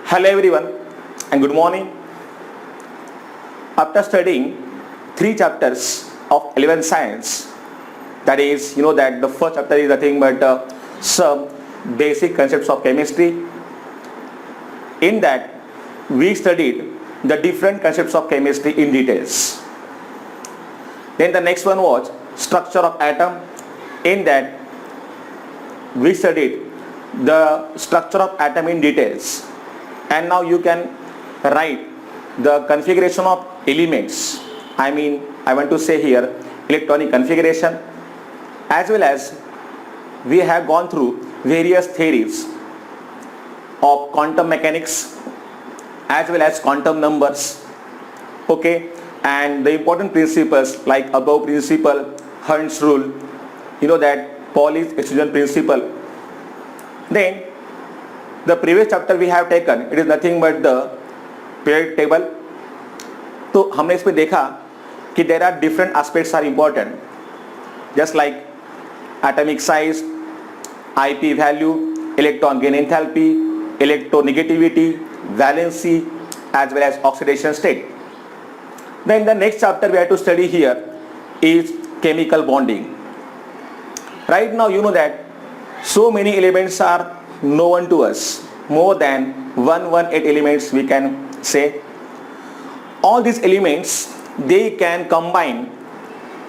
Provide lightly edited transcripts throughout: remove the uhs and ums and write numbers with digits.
Hello everyone and good morning. After studying 3 chapters of 11th science, that is, that the first chapter is nothing but some basic concepts of chemistry. In that, we studied the different concepts of chemistry in details. Then the next one was structure of atom. In that, we studied the structure of atom in details. And now you can write the configuration of elements. I want to say here electronic configuration, as well as we have gone through various theories of quantum mechanics as well as quantum numbers. Okay, and the important principles like above principle, Hund's rule, that Pauli's exclusion principle. Then the previous chapter we have taken, it is nothing but the periodic table. तो हमने इसमें देखा कि there are different aspects are important, just like atomic size, IP value, electron gain enthalpy, electronegativity, valency, as well as oxidation state. Then the next chapter we have to study here is chemical bonding. Right now you know that so many elements are known to us, more than 118 elements we can say. All these elements, they can combine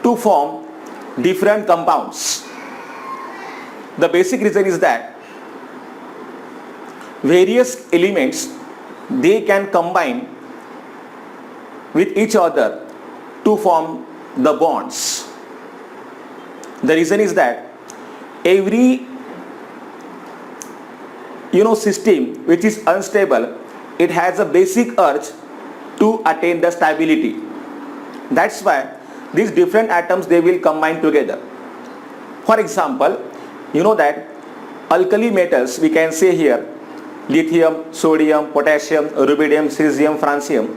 to form different compounds. The basic reason is that various elements, they can combine with each other to form the bonds. The reason is that every system which is unstable, it has a basic urge to attain the stability. That's why these different atoms, they will combine together. For example, that alkali metals, we can say here lithium, sodium, potassium, rubidium, cesium, francium,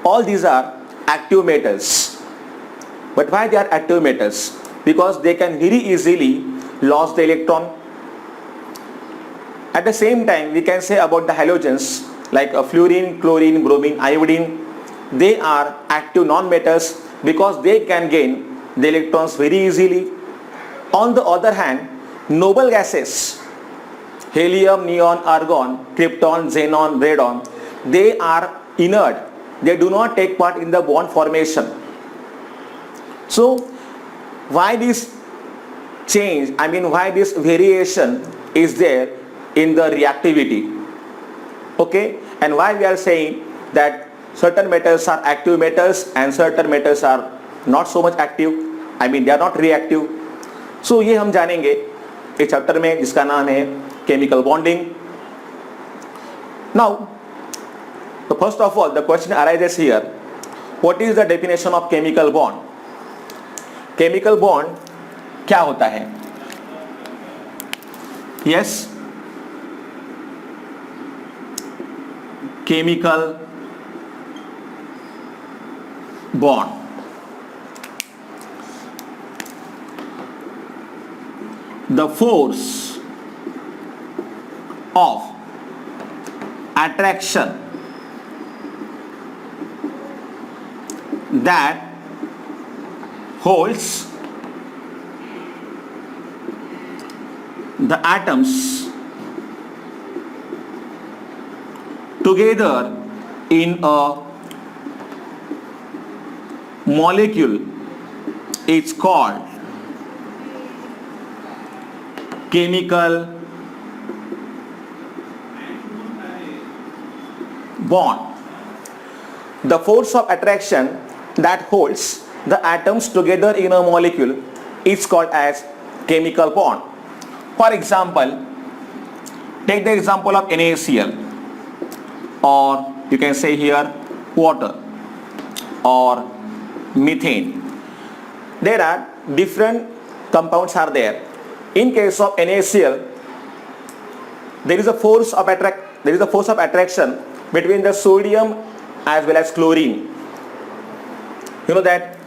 all these are active metals. But why they are active metals? Because they can very easily lose the electron. At the same time, we can say about the halogens like fluorine, chlorine, bromine, iodine. They are active non-metals because they can gain the electrons very easily. On the other hand, noble gases, helium, neon, argon, krypton, xenon, radon, they are inert. They do not take part in the bond formation. So, why this change, why this variation is there in the reactivity? Okay, and why we are saying that certain metals are active metals and certain metals are not so much active, they are not reactive. So ये हम जानेंगे इस chapter में जिसका नाम है chemical bonding. Now, so first of all, the question arises here, what is the definition of chemical bond? Chemical bond क्या होता है? Yes, chemical bond. The force of attraction that holds the atoms together in a molecule is called chemical bond. The force of attraction that holds the atoms together in a molecule is called as chemical bond. For example, take the example of NaCl, or you can say here water or methane. There are different compounds are there. In case of NaCl, there is a force of attraction between the sodium as well as chlorine. You know that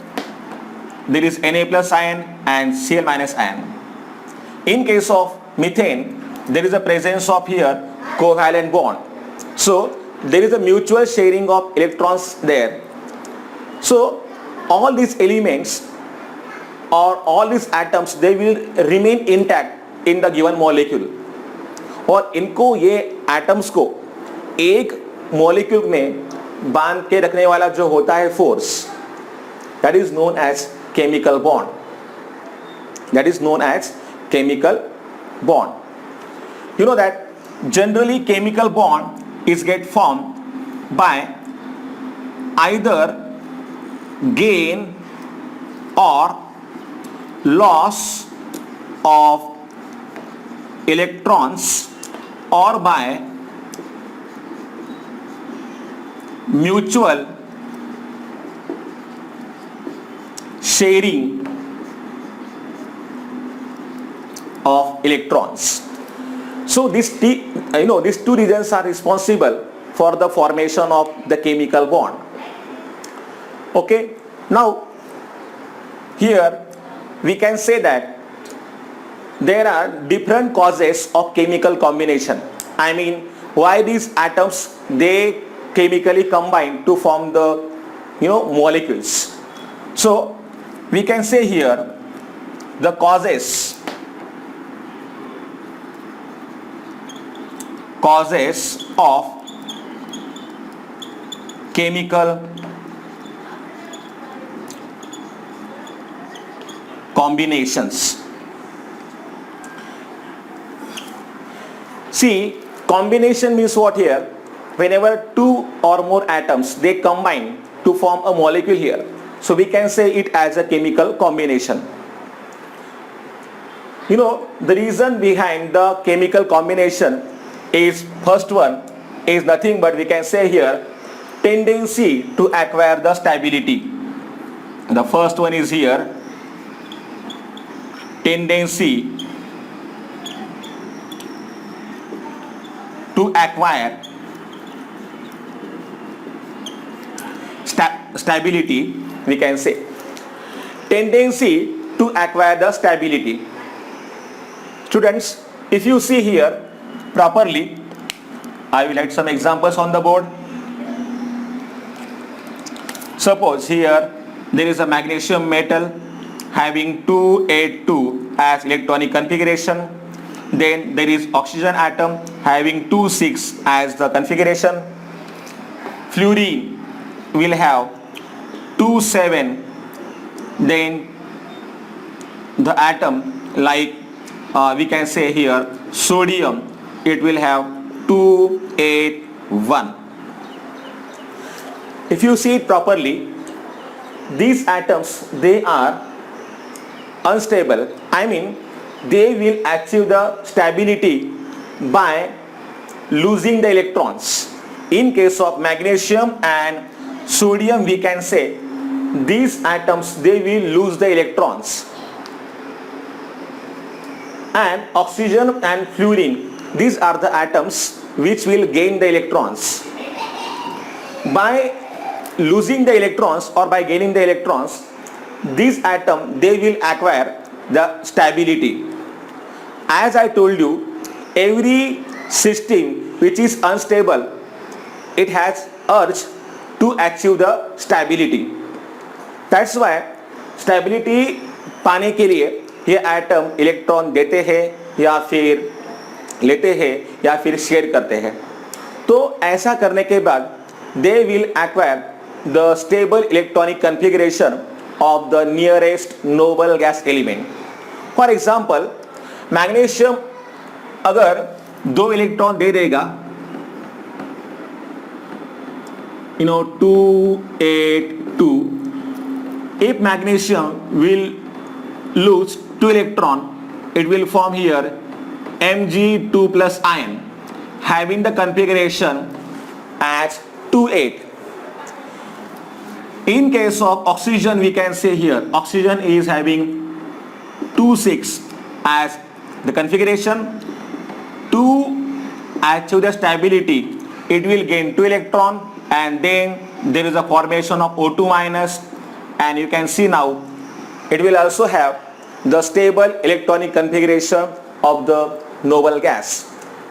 there is Na plus ion and Cl minus ion. In case of methane, there is a presence of here covalent bond. So there is a mutual sharing of electrons there. So all these elements or all these atoms, they will remain intact in the given molecule. और इनको, ये atoms को एक molecule में बांध के रखने वाला जो होता है force, that is known as chemical bond. That is known as chemical bond. You know that generally chemical bond is get formed by either gain or loss of electrons or by mutual sharing of electrons. So these two reasons are responsible for the formation of the chemical bond. Okay, now here we can say that there are different causes of chemical combination. I mean, why these atoms, they chemically combine to form the molecules. So we can say here the causes of chemical combinations. See, combination means what here? Whenever two or more atoms, they combine to form a molecule here. So we can say it as a chemical combination. The reason behind the chemical combination is, first one is nothing but we can say here tendency to acquire the stability. The first one is here tendency to acquire stability. We can say tendency to acquire the stability. Students, if you see here properly, I will write some examples on the board. Suppose here there is a magnesium metal having 282 as electronic configuration. Then there is oxygen atom having 26 as the configuration. Fluorine will have 27. Then the atom like we can say here sodium, it will have 281. If you see it properly, these atoms, they are unstable. I mean, they will achieve the stability by losing the electrons. In case of magnesium and sodium, we can say these atoms, they will lose the electrons. And oxygen and fluorine, these are the atoms which will gain the electrons. By losing the electrons or by gaining the electrons, these atoms, they will acquire the stability. As I told you, every system which is unstable, it has urge to achieve the stability. That's why stability पाने के लिए ये atom electron देते हैं या फिर लेते हैं या फिर शेयर करते हैं. तो ऐसा करने के बाद they will acquire the stable electronic configuration of the nearest noble gas element. For example, magnesium अगर 2 इलेक्ट्रॉन दे देगा, 282, if magnesium will lose 2 electron, it will form here Mg2 plus ion having the configuration as 28. In case of oxygen, we can say here oxygen is having 26 as the configuration. To achieve the stability, it will gain 2 electron, and then there is a formation of O2 minus, and you can see now it will also have the stable electronic configuration of the noble gas.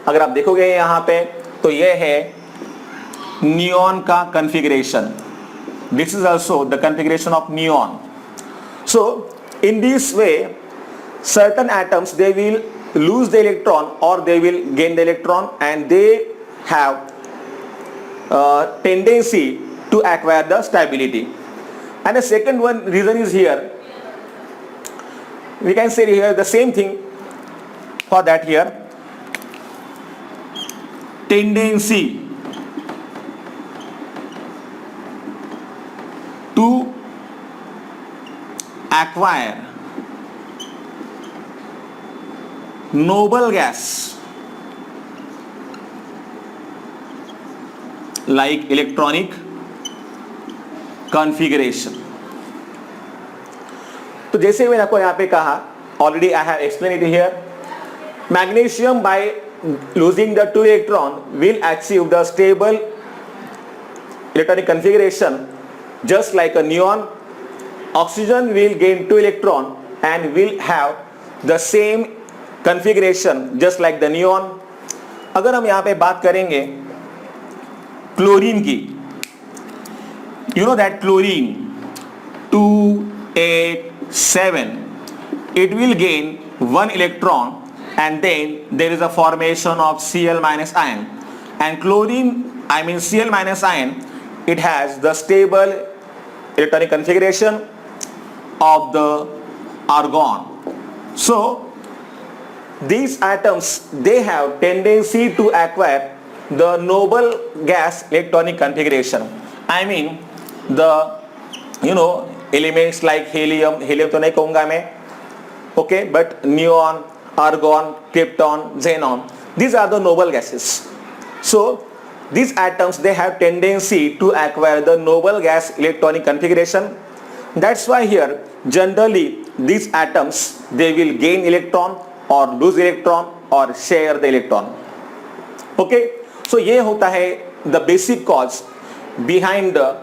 अगर आप देखोगे यहाँ पे तो ये है neon का configuration. This is also the configuration of neon. So in this way, certain atoms, they will lose the electron or they will gain the electron, and they have tendency to acquire the stability. And the second one reason is here, we can say here the same thing for that here, tendency to acquire noble gas like electronic configuration. तो जैसे मैंने आपको यहाँ पे कहा, already I have explained it here, magnesium by losing the 2 electron will achieve the stable electronic configuration just like a neon. Oxygen will gain 2 electron and will have the same configuration just like the neon. अगर हम यहाँ पे बात करेंगे chlorine की, you know that chlorine 287, it will gain 1 electron, and then there is a formation of Cl minus ion, and chlorine, I mean Cl minus ion, it has the stable electronic configuration of the argon. So these atoms, they have tendency to acquire the noble gas electronic configuration. I mean the elements like helium तो नहीं कहूँगा मैं, okay, but neon, argon, krypton, xenon, these are the noble gases. So these atoms, they have tendency to acquire the noble gas electronic configuration. That's why here generally these atoms, they will gain electron or lose electron or share the electron. Okay, so ये होता है the basic cause behind the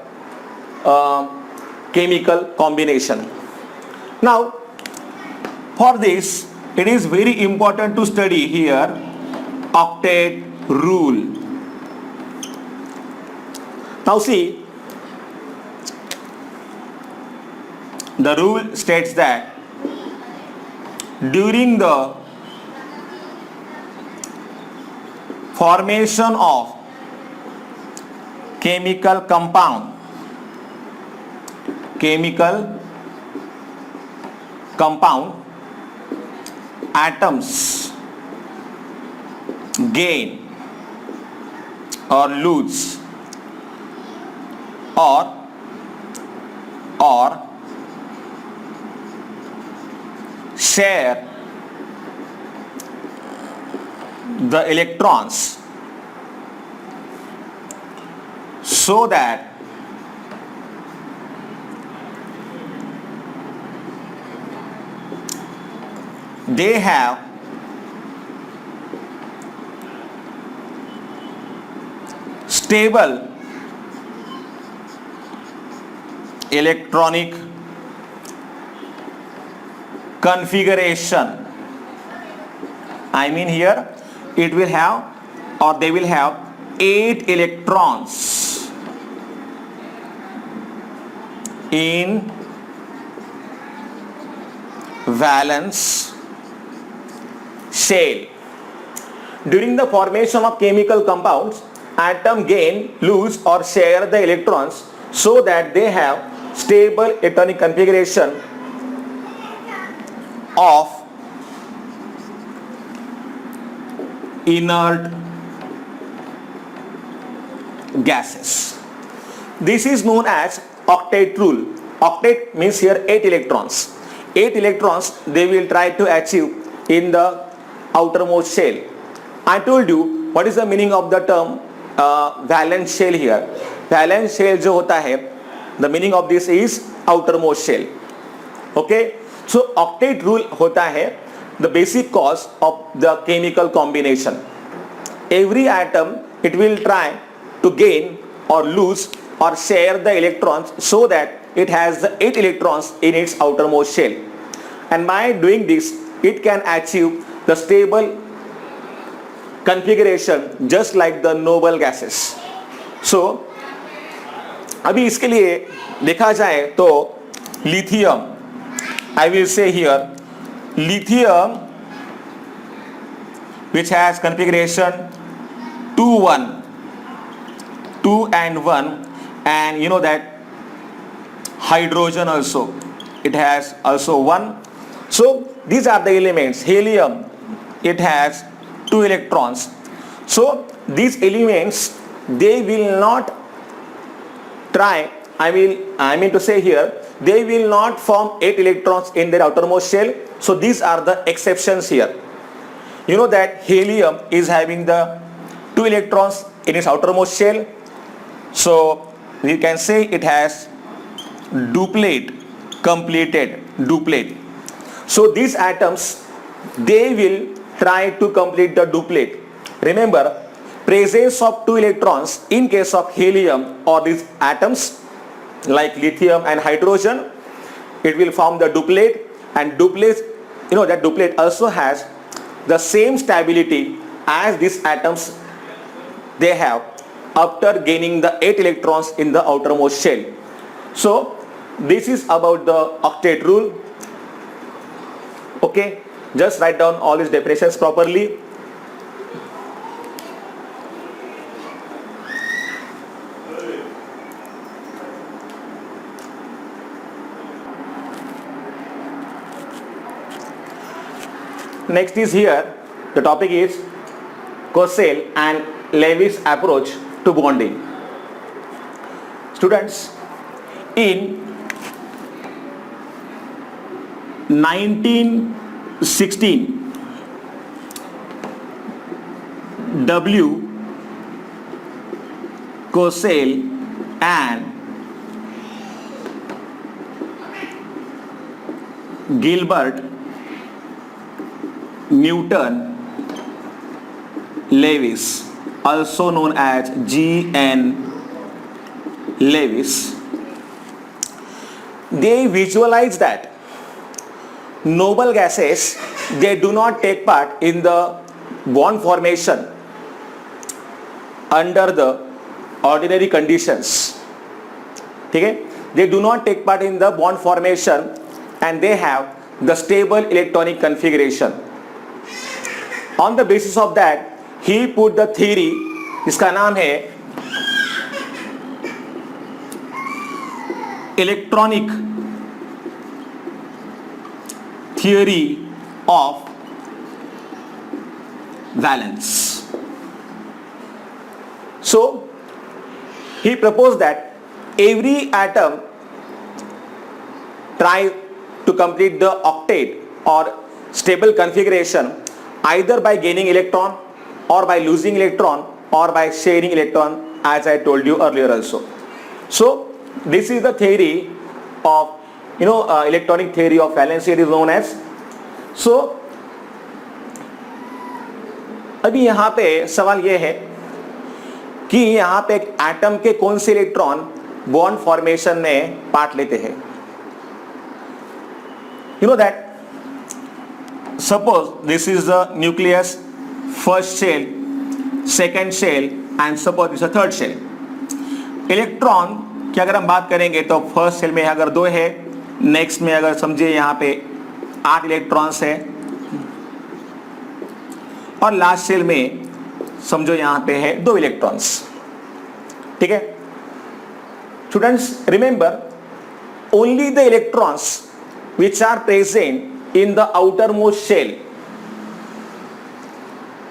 chemical combination. Now for this, it is very important to study here octet rule. Now see, the rule states that during the formation of chemical compound, atoms gain or lose or share the electrons so that they have stable electronic configuration. I mean here it will have, or they will have 8 electrons in valence shell. During the formation of chemical compounds, atom gain, lose or share the electrons so that they have stable electronic configuration of inert gases. This is known as octet rule. Octet means here 8 electrons. 8 electrons they will try to achieve in the outermost shell. I told you what is the meaning of the term valence shell here. Valence shell जो होता है, the meaning of this is outermost shell. Okay, so octet rule होता है the basic cause of the chemical combination. Every atom it will try to gain or lose or share the electrons so that it has the 8 electrons in its outermost shell, and by doing this it can achieve the stable configuration just like the noble gases. सो अभी इसके लिए देखा जाए तो lithium, I will say here lithium which has configuration 2 1 2 and 1, and you know that hydrogen also it has also 1. So these are the elements. Helium, it has 2 electrons. So these elements, they will not try, I mean to say here, they will not form 8 electrons in their outermost shell. So these are the exceptions here. You know that helium is having the 2 electrons in its outermost shell. So we can say it has duplet, completed duplet. So these atoms, they will try to complete the duplet. Remember, presence of 2 electrons in case of helium or these atoms like lithium and hydrogen, it will form the duplet, and duplet, you know that duplet also has the same stability as these atoms they have after gaining the 8 electrons in the outermost shell. So this is about the octet rule. Okay, just write down all these definitions properly. Next is here, the topic is Kozell and Lewis approach to bonding. Students, in 1916, W. Kozell and Gilbert Newton Lewis, also known as G.N. Lewis, they visualize that noble gases, they do not take part in the bond formation under the ordinary conditions. Okay? They do not take part in the bond formation and they have the stable electronic configuration. On the basis of that, he put the theory, इसका नाम है electronic theory of valence. So he proposed that every atom try to complete the octet or stable configuration either by gaining electron or by losing electron or by sharing electron, as I told you earlier also. So this is the theory of electronic theory of valence, it is known as. So अभी यहाँ पे सवाल ये है कि यहाँ पे एक एटम के कौन से इलेक्ट्रॉन बॉन्ड फॉर्मेशन में पार्ट लेते हैं. You know that suppose this is the nucleus, first shell, second shell, and suppose this is the third shell. Electron की अगर हम बात करेंगे तो फर्स्ट सेल में अगर 2 है, नेक्स्ट में अगर समझिए यहाँ पे 8 इलेक्ट्रॉन्स है, और लास्ट सेल में समझो यहाँ पे है 2 इलेक्ट्रॉन्स. ठीक है students, remember only the electrons which are present in the outermost shell,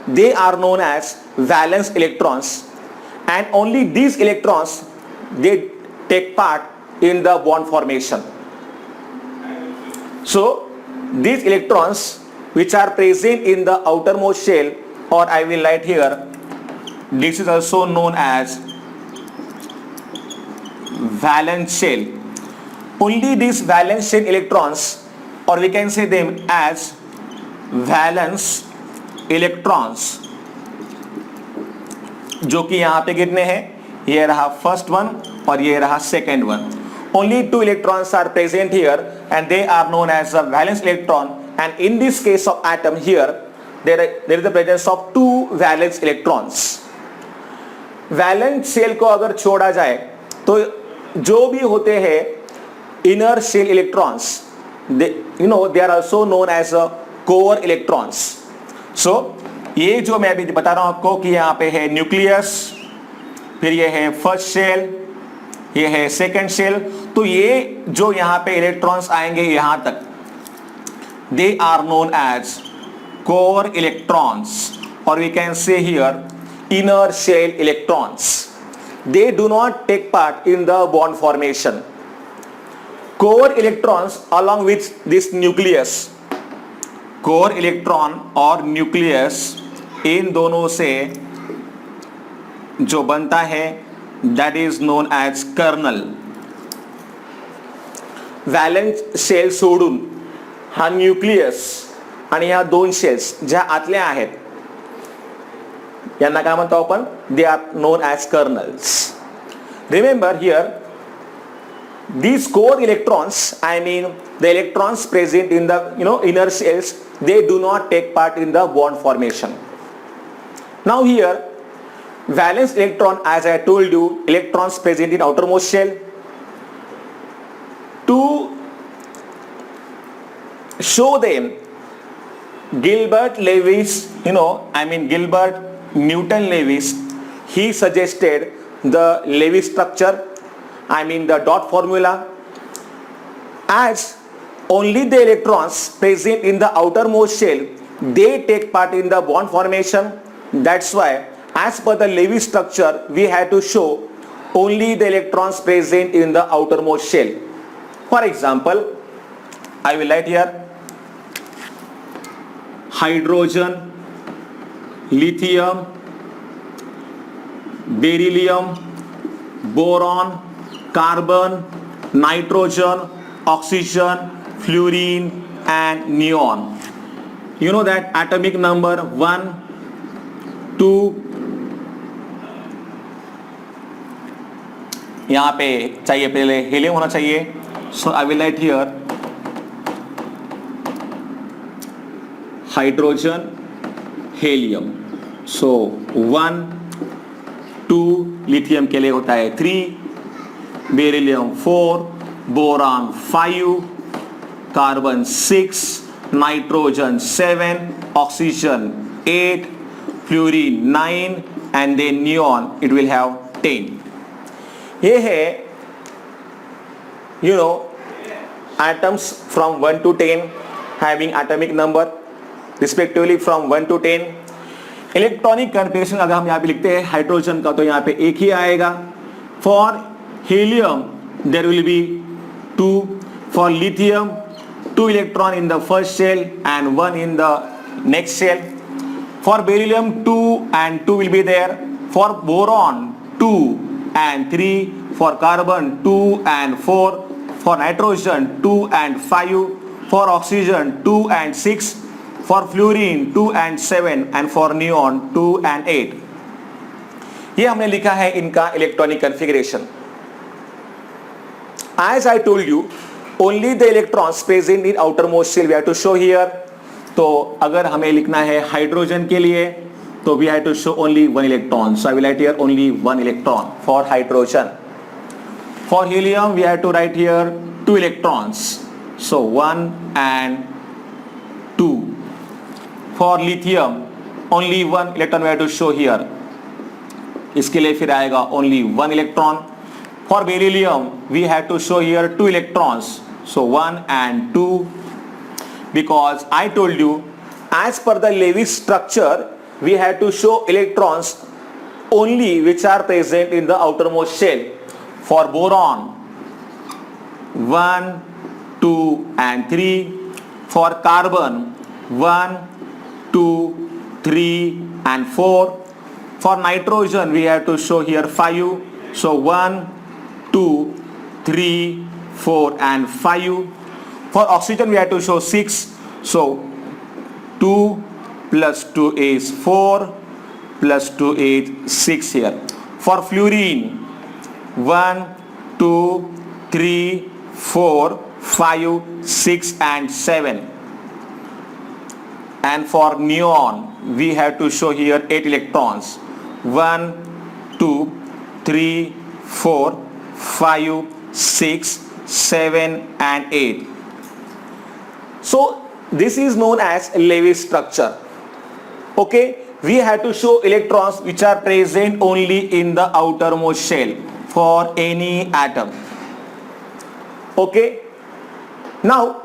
they are known as valence electrons, and only these electrons they take part in the bond formation. So these electrons which are present in the outermost shell, or I will write here, this is also known as valence shell. Only these valence shell electrons, or we can say them as valence electrons, जो कि यहाँ पे कितने हैं, ये रहा first one और ये रहा second one. Only 2 electrons are present here and they are known as a valence electron, and in this case of atom here there is the presence of 2 valence electrons. Valence shell को अगर छोड़ा जाए तो जो भी होते हैं inner shell electrons, they are also known as a core electrons. So ये जो मैं अभी बता रहा हूं आपको कि यहाँ पे है न्यूक्लियस, फिर ये है फर्स्ट शेल, ये है सेकंड शेल. तो ये जो यहाँ पे इलेक्ट्रॉन्स आएंगे यहां तक, they are known as core electrons, और we can say here inner shell electrons. They do not take part in the bond formation. Core electrons along with this nucleus, core electron और nucleus, इन दोनों से जो बनता है that is known as kernel. Valence shell सोडून हा nucleus आणि ह्या दोन शेल्स ज्या आतल्या आहेत यांना काय म्हणतो आपण, they are known as kernels. Remember here these core electrons, I mean the electrons present in the inner shells, they do not take part in the bond formation. Now here valence electron, as I told you, electrons present in outermost shell. To show them, Gilbert Lewis, Gilbert Newton Lewis, he suggested the Lewis structure, the dot formula, as only the electrons present in the outermost shell, they take part in the bond formation. That's why as per the Lewis structure we had to show only the electrons present in the outermost shell. For example, I will write here hydrogen, lithium, beryllium, boron, carbon, nitrogen, oxygen, fluorine and neon. You know that atomic number 1, 2, यहाँ पे चाहिए पहले helium होना चाहिए. So I will write here hydrogen, helium. So 1, 2 lithium के लिए होता है 3, beryllium 4, boron 5, carbon 6, nitrogen 7, oxygen 8, fluorine 9 and then neon it will have 10. ये है atoms from 1 to 10 having atomic number respectively from 1 to 10. Electronic configuration अगर हम यहाँ पे लिखते हैं हाइड्रोजन का तो यहाँ पे एक ही आएगा. For helium there will be 2, for lithium 2 electron in the first shell and 1 in the next shell. For beryllium 2 and 2 will be there. For boron 2 and 3, for carbon 2 and 4, for nitrogen 2 and 5, for oxygen 2 and 6, for fluorine 2 and 7 and for neon 2 and 8. ये हमने लिखा है इनका electronic configuration. As I told you, only the electrons present in outermost shell we have to show here. तो अगर हमें लिखना है हाइड्रोजन के लिए तो we have to show only 1 electron. So I will write here only 1 electron for hydrogen. For helium we have to write here 2 electrons. So 1 and 2. For lithium only 1 electron we have to show here. इसके लिए फिर आएगा only 1 electron. For beryllium we have to show here 2 electrons. So 1 and 2. Because I told you as per the Lewis structure we have to show electrons only which are present in the outermost shell. For boron 1, 2 and 3. For carbon 1, 2, 3 and 4. For nitrogen we have to show here 5. So 1, 2, 3, 4 and 5. For oxygen we have to show 6. So 2 plus 2 is 4 plus 2 is 6 here. For fluorine 1, 2, 3, 4, 5, 6 and 7. And for neon we have to show here 8 electrons. 1, 2, 3, 4, 5, 6, 7 and 8. So this is known as Lewis structure. Okay, we have to show electrons which are present only in the outermost shell for any atom. Okay, now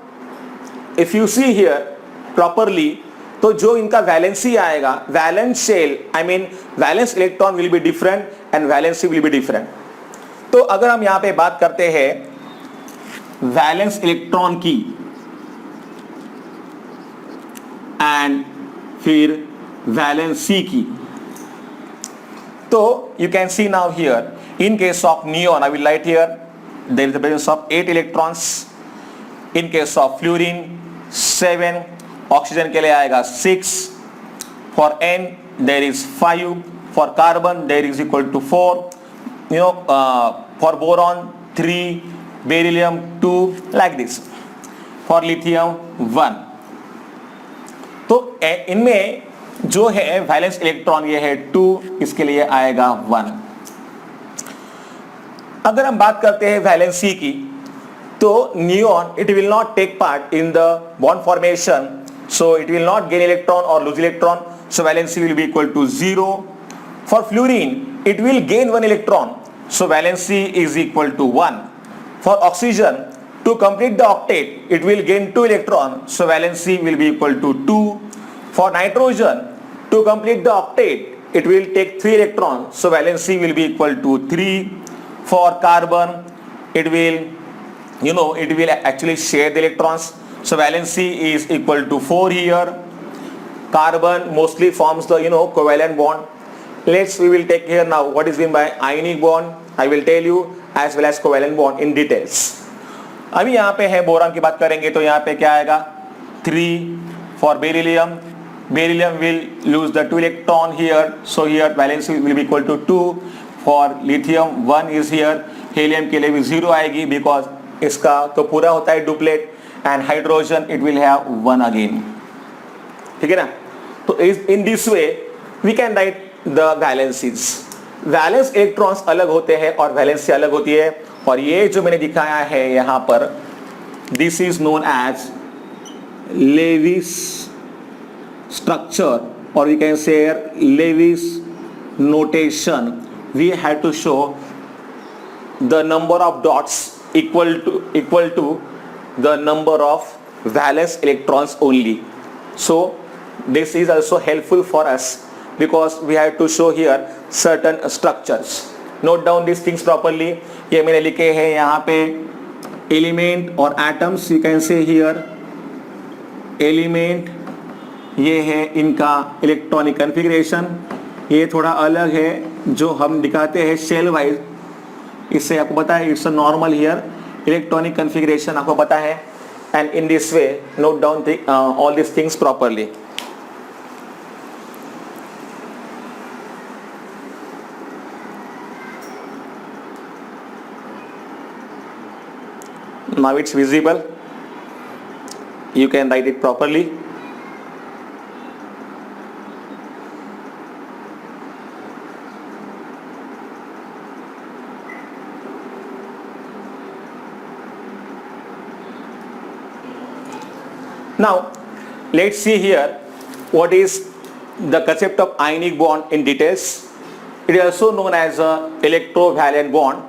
if you see here properly, तो जो इनका valency आएगा, valence shell I mean valence electron will be different and valency will be different. तो अगर हम यहां पे बात करते हैं वैलेंस इलेक्ट्रॉन की एंड फिर वैलेंसी की, तो you can see now here in case of neon I will write here there is the presence of 8 electrons. In case of fluorine 7, oxygen के लिए आएगा 6, for N there is 5, for carbon there is equal to 4, you know, for boron 3, beryllium 2, like this, for lithium 1. तो इनमें जो है valence electron ये है 2, इसके लिए आएगा 1. अगर हम बात करते हैं वैलेंसी की, तो neon it will not take part in the bond formation, so it will not gain electron or lose electron, so valency will be equal to 0. For fluorine it will gain 1 electron, so valency is equal to 1. For oxygen, to complete the octet it will gain 2 electron, so valency will be equal to 2. For nitrogen, to complete the octet it will take 3 electrons, so valency will be equal to 3. For carbon it will, you know, it will actually share the electrons, so valency is equal to 4 here. Carbon mostly forms the, you know, covalent bond. We will take here now what is meant by ionic bond. I will tell you as well as covalent bond in details. अभी यहाँ पे है boron की बात करेंगे, तो यहाँ पे क्या आएगा 3 for beryllium. Beryllium will lose the 2 electron here, so here valency will be equal to 2. For lithium 1 is here. Helium के लिए भी 0 आएगी because इसका तो पूरा होता है duplet, and hydrogen it will have 1 again. ठीक है ना. तो in this way we can write the valencies. Valence electrons अलग होते हैं और वैलेंसी अलग होती है, और ये जो मैंने दिखाया है यहाँ पर, this is known as Lewis structure, और we can say Lewis notation. We have to show the number of dots equal to the number of valence electrons only. So this is also helpful for us because we have to show here certain structures. Note down these things properly. ये मैंने लिखे हैं यहाँ पे element और atoms. You can say here element, ये है इनका इलेक्ट्रॉनिक कन्फिग्रेशन. ये थोड़ा अलग है जो हम दिखाते हैं शेल वाइज. इससे आपको पता है it's a normal here electronic configuration आपको पता है, and in this way note down all these things properly. Now it's visible, you can write it properly. Now let's see here what is the concept of ionic bond in details. It is also known as a electrovalent bond.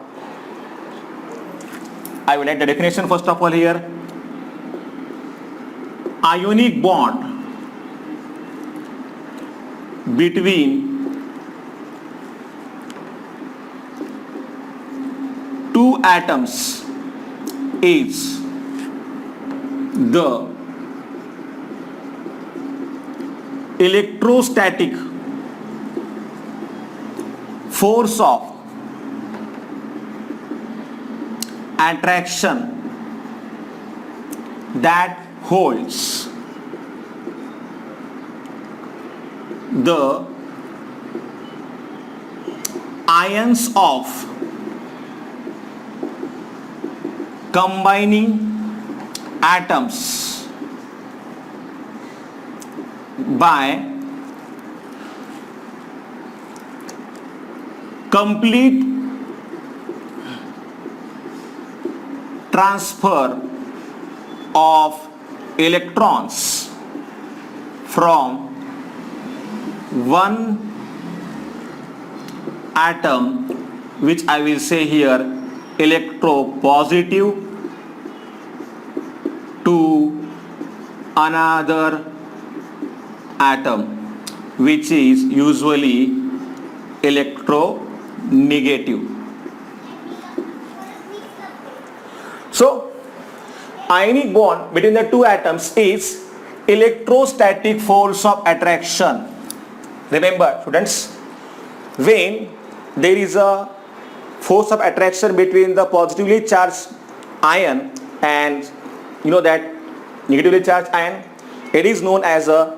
I will write the definition first of all here. Ionic bond between two atoms is the electrostatic force of attraction that holds the ions of combining atoms by complete transfer of electrons from one atom, which I will say here electropositive, to another atom, which is usually electronegative. So ionic bond between the two atoms is electrostatic force of attraction. Remember students, when there is a force of attraction between the positively charged ion and that negatively charged ion, it is known as a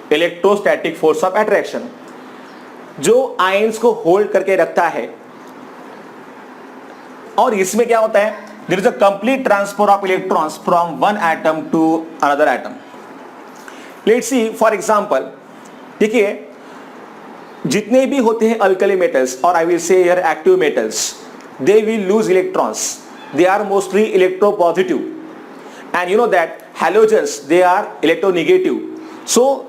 electrostatic force of attraction. जो ions को hold करके रखता है, और इसमें क्या होता है, there is a complete transfer of electrons from one atom to another atom. Let's see for example, देखिए जितने भी होते हैं अल्कली मेटल्स और I will say here active metals, they will lose electrons, they are mostly electropositive, and you know that halogens they are electronegative. So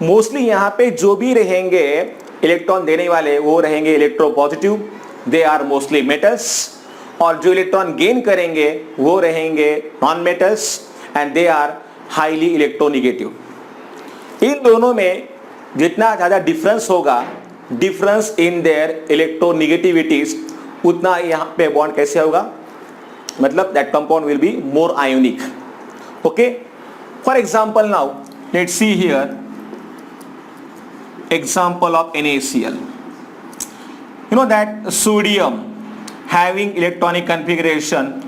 mostly यहाँ पे जो भी रहेंगे इलेक्ट्रॉन देने वाले वो रहेंगे electropositive, they are mostly metals, और जो इलेक्ट्रॉन गेन करेंगे वो रहेंगे non metals and they are highly electronegative. इन दोनों में जितना ज़्यादा डिफरेंस होगा, डिफरेंस इन देयर इलेक्ट्रोनेगेटिविटीज, उतना यहाँ पे बॉन्ड कैसे होगा, मतलब that compound will be more ionic. Okay, for example now let's see here example of NaCl. You know that sodium having electronic configuration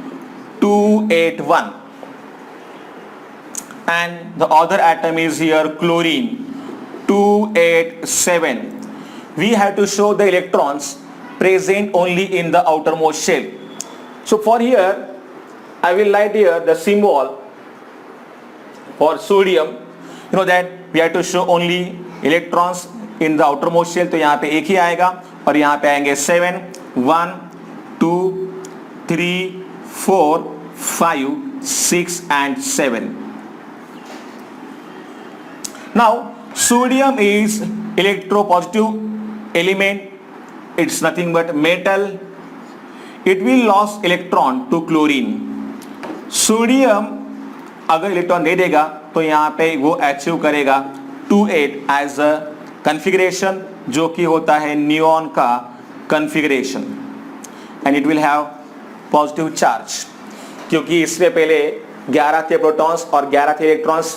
281 and the other atom is here chlorine 287. We have to show the electrons present only in the outermost shell. So for here I will write here the symbol for sodium. You know that we have to show only electrons in the outermost shell, तो यहाँ पे एक ही आएगा और यहाँ पे आएंगे 7, 1, 2, 3, 4, 5, 6 and 7. Now sodium is electropositive element, it's nothing but metal, it will lose electron to chlorine. Sodium अगर इलेक्ट्रॉन दे देगा तो यहाँ पे वो अचीव करेगा 28 एज अ कन्फिगरेशन, जो कि होता है नियॉन का configuration, and it will have positive charge, क्योंकि इससे पहले 11 थे प्रोटॉन्स और 11 थे इलेक्ट्रॉन्स.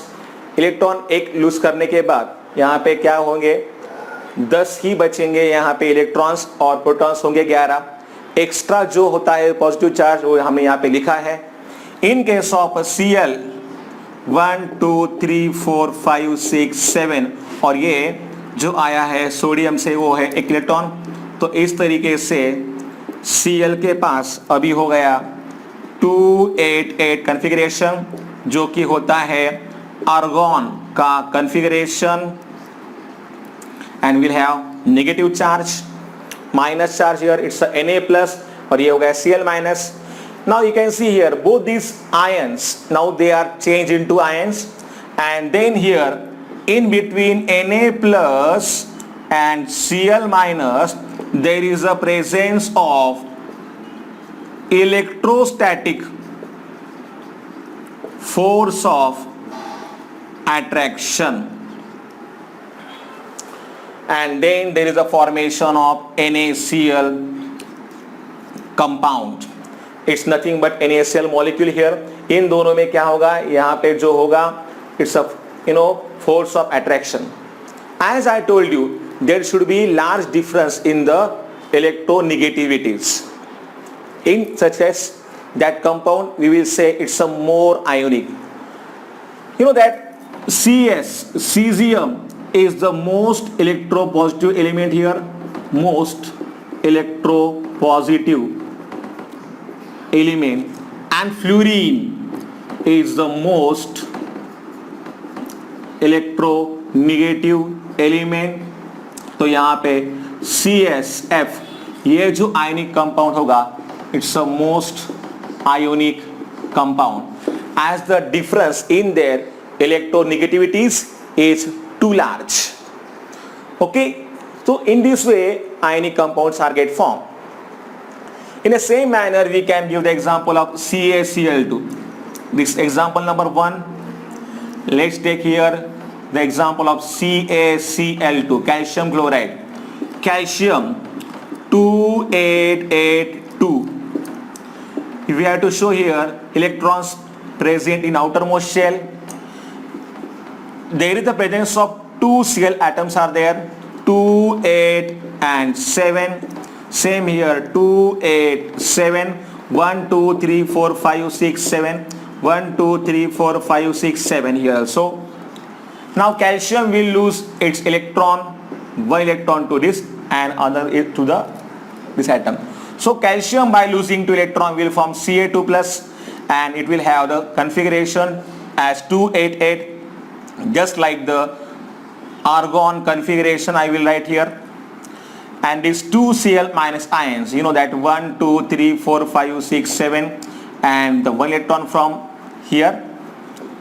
इलेक्ट्रॉन एक लूज करने के बाद यहाँ पे क्या होंगे, 10 ही बचेंगे यहाँ पे इलेक्ट्रॉन्स और प्रोटॉन्स होंगे 11. एक्स्ट्रा जो होता है पॉजिटिव चार्ज वो हमने यहाँ पे लिखा है. इन केस ऑफ Cl 1, 2, 3, 4, 5, 6, 7 और ये जो आया है सोडियम से वो है एक इलेक्ट्रॉन. तो इस तरीके से Cl के पास अभी हो गया 288 कन्फिगरेशन, जो कि होता है आर्गॉन का configuration, and will have negative charge, minus charge here, it's Na plus और ये हो गया Cl minus. Now you can see here both these ions, now they are changed into ions, and then here in between Na plus and Cl minus there is a presence of electrostatic force of attraction, and then there is a formation of NaCl compound. It's nothing but NaCl molecule here. इन दोनों में क्या होगा, यहाँ पे जो होगा it's a force of attraction. As I told you, there should be large difference in the electronegativities. In such as that compound we will say it's a more ionic. You know that cesium is the most electropositive element here, most electropositive element, and fluorine is the most electronegative element. तो यहाँ पे CSF, ये जो ionic compound होगा it's a most ionic compound as the difference in their electronegativities is too large. Okay, so in this way ionic compounds are get formed. In the same manner we can give the example of CaCl2. This example number 1, let's take here the example of CaCl2, calcium chloride, calcium 2882. We have to show here electrons present in outermost shell. There is the presence of 2 Cl atoms are there, 2, 8 and 7. Same here, 2, 8, 7, 1, 2, 3, 4, 5, 6, 7, 1, 2, 3, 4, 5, 6, 7 here also. Now calcium will lose its electron, one electron to this and other to this atom. So calcium by losing 2 electron will form Ca2 plus and it will have the configuration as 288, just like the argon configuration I will write here. And these 2 Cl minus ions, you know that 1, 2, 3, 4, 5, 6, 7 and the 1 electron from here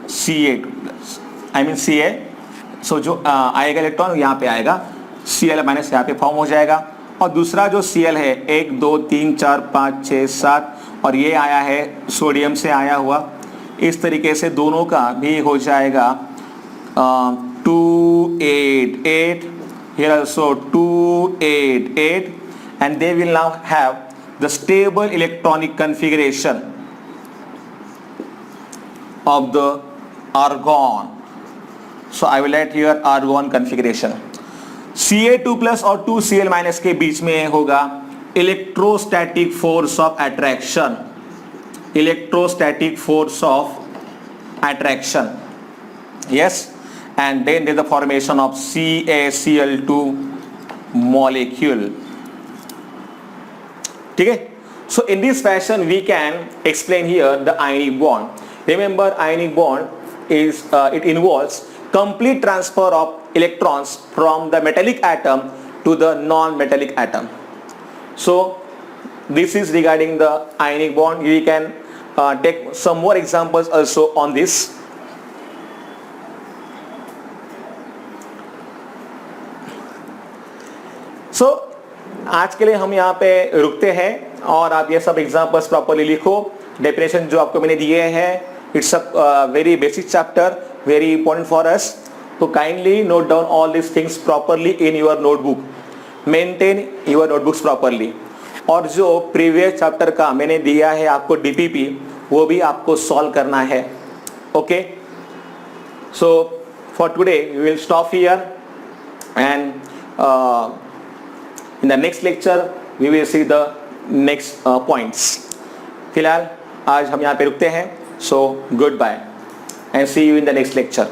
Ca2 plus, I mean Ca. So जो आएगा electron यहाँ पे आएगा, Cl minus यहाँ पे form हो जाएगा और दूसरा जो Cl है 1, 2, 3, 4, 5, 6, 7 और ये आया है सोडियम से आया हुआ. इस तरीके से दोनों का भी हो जाएगा 288, here also 288 and they will now have the stable electronic configuration of the argon. So I will write here argon configuration. Ca2 plus और 2 Cl minus के बीच में होगा electrostatic force of attraction, electrostatic force of attraction, yes, and then there is the formation of CaCl2 molecule. ठीक है. So in this fashion we can explain here the ionic bond. Remember ionic bond is it involves complete transfer of electrons from the metallic atom to the non-metallic atom. So this is regarding the ionic bond. We can take some more examples also on this. So आज के लिए हम यहाँ पे रुकते हैं और आप ये सब एग्जाम्पल्स प्रॉपरली लिखो. डेफिनेशन जो आपको मैंने दिए हैं, it's a very basic chapter, very important for us. तो kindly note down all this things properly in your notebook. Maintain your notebooks properly. और जो प्रीवियस चैप्टर का मैंने दिया है आपको डीपीपी, वो भी आपको सॉल्व करना है. Okay, so for today we will stop here and in the next lecture we will see the next points. फिलहाल आज हम यहाँ पे रुकते हैं. So goodbye and see you in the next lecture.